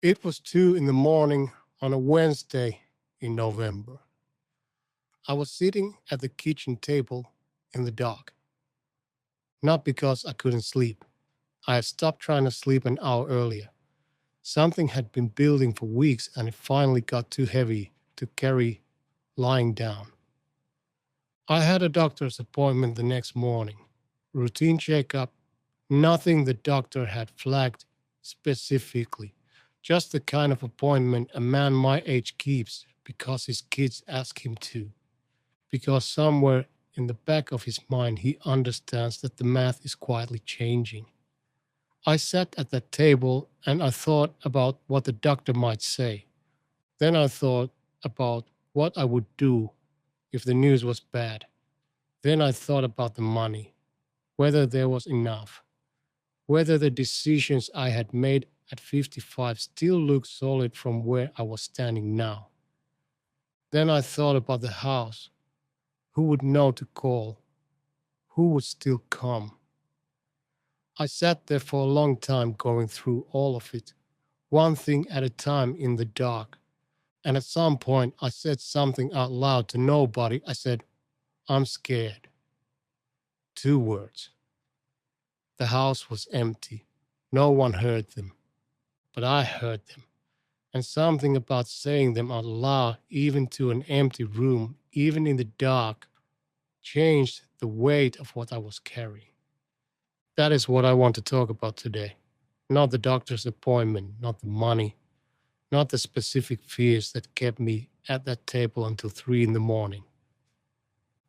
It was 2 in the morning on a Wednesday in November. I was sitting at the kitchen table in the dark, not because I couldn't sleep. I had stopped trying to sleep an hour earlier. Something had been building for weeks and it finally got too heavy to carry lying down. I had a doctor's appointment the next morning. Routine checkup, nothing the doctor had flagged specifically. Just the kind of appointment a man my age keeps because his kids ask him to. Because somewhere in the back of his mind he understands that the math is quietly changing. I sat at that table and I thought about what the doctor might say. Then I thought about what I would do if the news was bad. Then I thought about the money, whether there was enough, whether the decisions I had made at 55 still looked solid from where I was standing now. Then I thought about the house, who would know to call, who would still come. I sat there for a long time going through all of it, one thing at a time in the dark. And at some point, I said something out loud to nobody. I said, I'm scared. 2 words. The house was empty. No one heard them, but I heard them. And something about saying them out loud, even to an empty room, even in the dark, changed the weight of what I was carrying. That is what I want to talk about today. Not the doctor's appointment, not the money, not the specific fears that kept me at that table until 3 in the morning.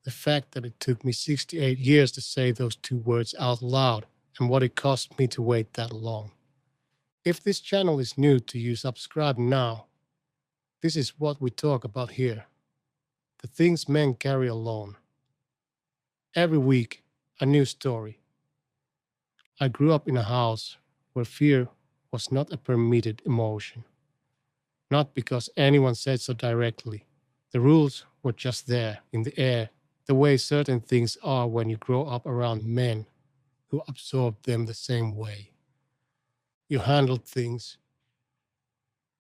The fact that it took me 68 years to say those 2 words out loud and what it cost me to wait that long. If this channel is new to you, subscribe now. This is what we talk about here. The things men carry alone. Every week, a new story. I grew up in a house where fear was not a permitted emotion. Not because anyone said so directly. The rules were just there, in the air, the way certain things are when you grow up around men who absorb them the same way. You handled things.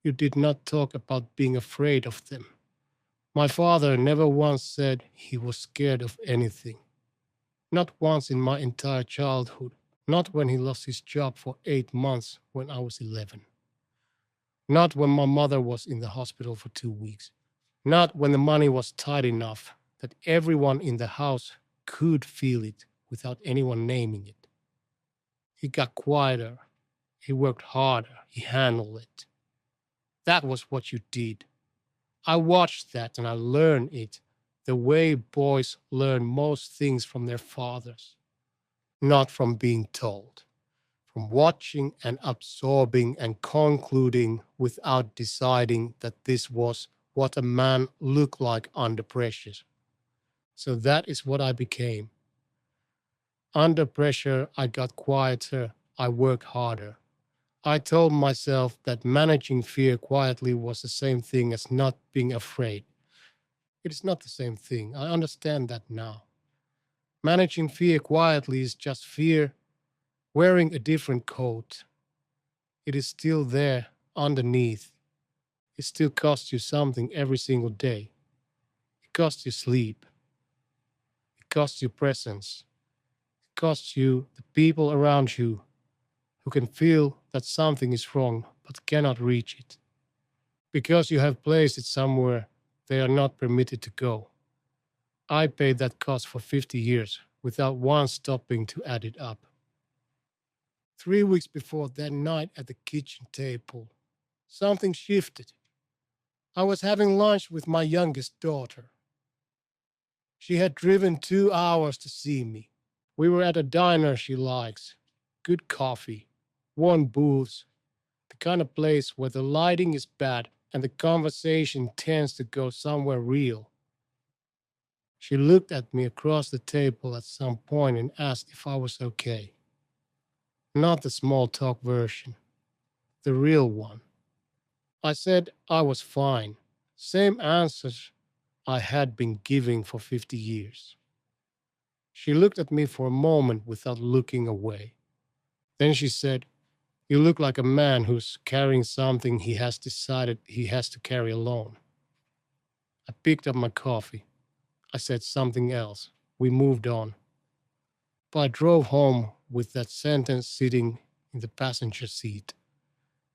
You did not talk about being afraid of them. My father never once said he was scared of anything. Not once in my entire childhood. Not when he lost his job for 8 months when I was 11. Not when my mother was in the hospital for 2 weeks. Not when the money was tight enough that everyone in the house could feel it without anyone naming it. He got quieter. He worked harder. He handled it. That was what you did. I watched that and I learned it the way boys learn most things from their fathers, not from being told, from watching and absorbing and concluding without deciding that this was what a man looked like under pressure. So that is what I became. Under pressure, I got quieter, I worked harder. I told myself that managing fear quietly was the same thing as not being afraid. It is not the same thing. I understand that now. Managing fear quietly is just fear wearing a different coat. It is still there underneath. It still costs you something every single day. It costs you sleep. It costs you presence. It costs you the people around you who can feel that something is wrong but cannot reach it. Because you have placed it somewhere they are not permitted to go. I paid that cost for 50 years without once stopping to add it up. 3 weeks before that night at the kitchen table, something shifted. I was having lunch with my youngest daughter. She had driven 2 hours to see me. We were at a diner she likes. Good coffee, warm booths, the kind of place where the lighting is bad and the conversation tends to go somewhere real. She looked at me across the table at some point and asked if I was okay. Not the small talk version, the real one. I said I was fine. Same answers I had been giving for 50 years. She looked at me for a moment without looking away. Then she said, You look like a man who's carrying something he has decided he has to carry alone. I picked up my coffee. I said something else. We moved on. But I drove home with that sentence sitting in the passenger seat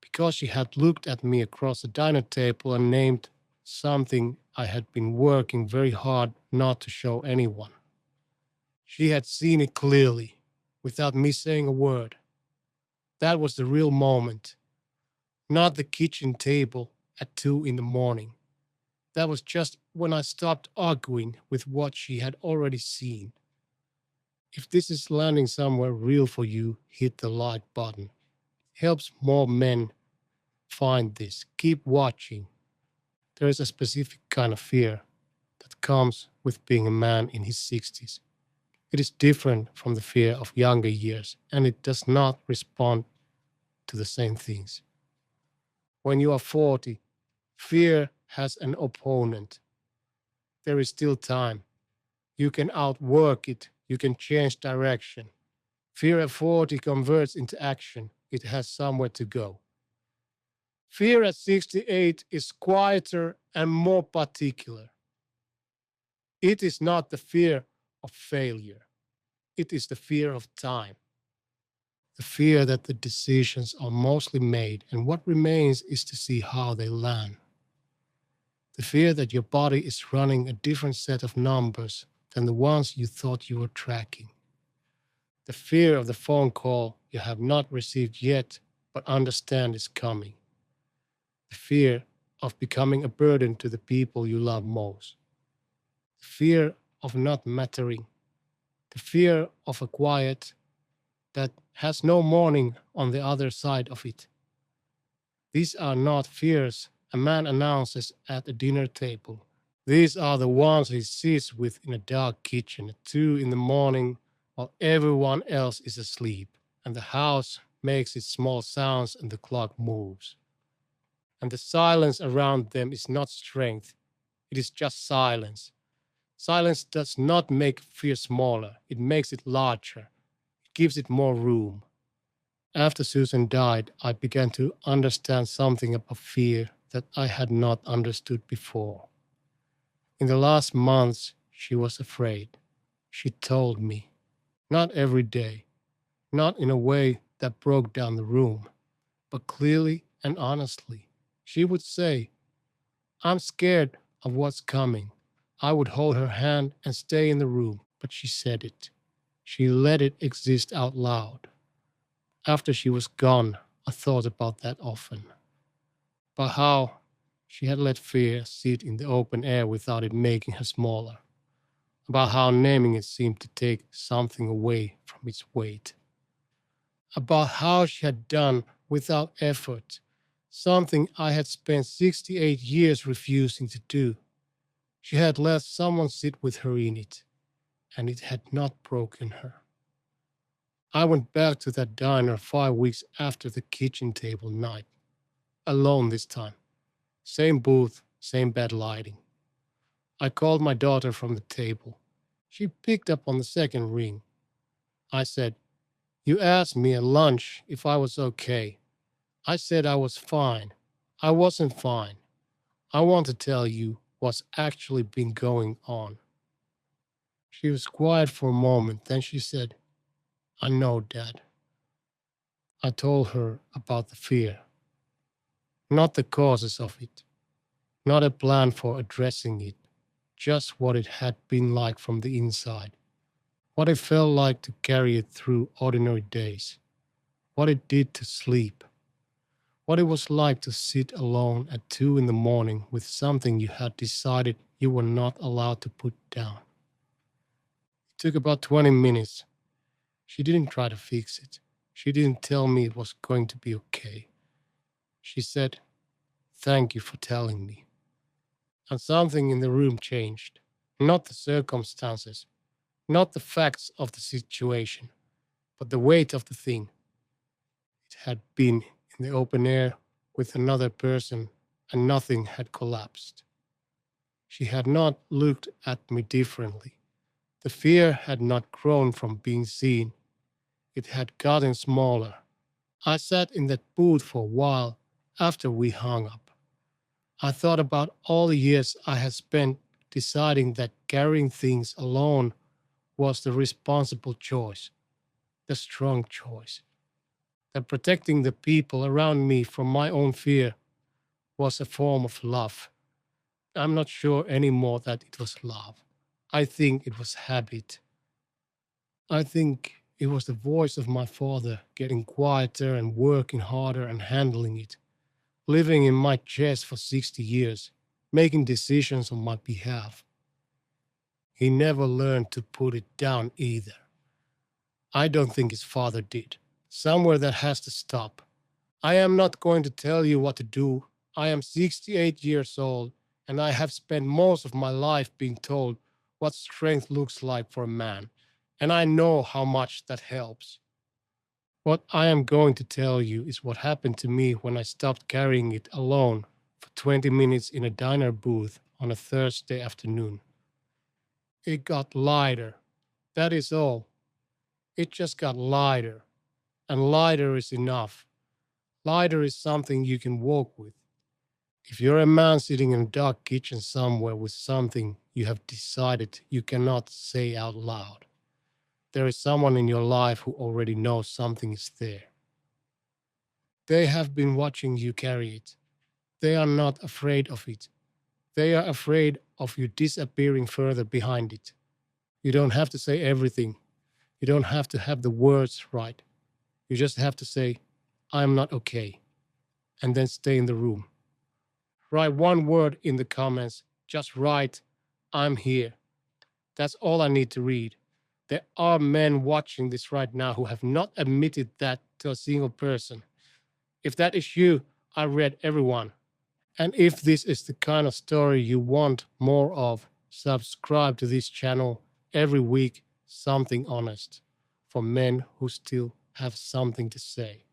because she had looked at me across the dinner table and named something I had been working very hard not to show anyone. She had seen it clearly, without me saying a word. That was the real moment, not the kitchen table at 2 in the morning. That was just when I stopped arguing with what she had already seen. If this is landing somewhere real for you, hit the like button. Helps more men find this. Keep watching. There is a specific kind of fear that comes with being a man in his 60s. It is different from the fear of younger years, and it does not respond to the same things. When you are 40, fear has an opponent. There is still time. You can outwork it. You can change direction. Fear at 40 converts into action. It has somewhere to go. Fear at 68 is quieter and more particular. It is not the fear of failure. It is the fear of time. The fear that the decisions are mostly made and what remains is to see how they land. The fear that your body is running a different set of numbers than the ones you thought you were tracking. The fear of the phone call you have not received yet but understand is coming. The fear of becoming a burden to the people you love most. The fear of not mattering. The fear of a quiet that has no morning on the other side of it. These are not fears a man announces at a dinner table. These are the ones he sits with in a dark kitchen at 2 in the morning while everyone else is asleep and the house makes its small sounds and the clock moves. And the silence around them is not strength, it is just silence. Silence does not make fear smaller, it makes it larger, it gives it more room. After Susan died, I began to understand something about fear that I had not understood before. In the last months, she was afraid. She told me. Not every day, not in a way that broke down the room, but clearly and honestly. She would say, I'm scared of what's coming. I would hold her hand and stay in the room, but she said it. She let it exist out loud. After she was gone, I thought about that often. About how she had let fear sit in the open air without it making her smaller. About how naming it seemed to take something away from its weight. About how she had done without effort something I had spent 68 years refusing to do. She had let someone sit with her in it, and it had not broken her. I went back to that diner 5 weeks after the kitchen table night, alone this time. Same booth, same bad lighting. I called my daughter from the table. She picked up on the second ring. I said, You asked me at lunch if I was okay. I said I was fine. I wasn't fine. I want to tell you what's actually been going on. She was quiet for a moment, then she said, I know, Dad. I told her about the fear, not the causes of it, not a plan for addressing it, just what it had been like from the inside, what it felt like to carry it through ordinary days, what it did to sleep, what it was like to sit alone at 2 in the morning with something you had decided you were not allowed to put down. It took about 20 minutes. She didn't try to fix it. She didn't tell me it was going to be okay. She said, Thank you for telling me. And something in the room changed. Not the circumstances, not the facts of the situation, but the weight of the thing. It had been in the open air with another person, and nothing had collapsed. She had not looked at me differently. The fear had not grown from being seen. It had gotten smaller. I sat in that booth for a while after we hung up. I thought about all the years I had spent deciding that carrying things alone was the responsible choice, the strong choice, that protecting the people around me from my own fear was a form of love. I'm not sure anymore that it was love. I think it was habit. I think it was the voice of my father getting quieter and working harder and handling it, living in my chest for 60 years, making decisions on my behalf. He never learned to put it down either. I don't think his father did. Somewhere that has to stop. I am not going to tell you what to do. I am 68 years old, and I have spent most of my life being told what strength looks like for a man, and I know how much that helps. What I am going to tell you is what happened to me when I stopped carrying it alone for 20 minutes in a diner booth on a Thursday afternoon. It got lighter. That is all. It just got lighter. And lighter is enough. Lighter is something you can walk with. If you're a man sitting in a dark kitchen somewhere with something you have decided you cannot say out loud, there is someone in your life who already knows something is there. They have been watching you carry it. They are not afraid of it. They are afraid of you disappearing further behind it. You don't have to say everything. You don't have to have the words right. You just have to say, I'm not okay, and then stay in the room. Write one word in the comments. Just write, I'm here. That's all I need to read. There are men watching this right now who have not admitted that to a single person. If that is you, I read everyone. And if this is the kind of story you want more of, subscribe to this channel every week, something honest for men who still have something to say.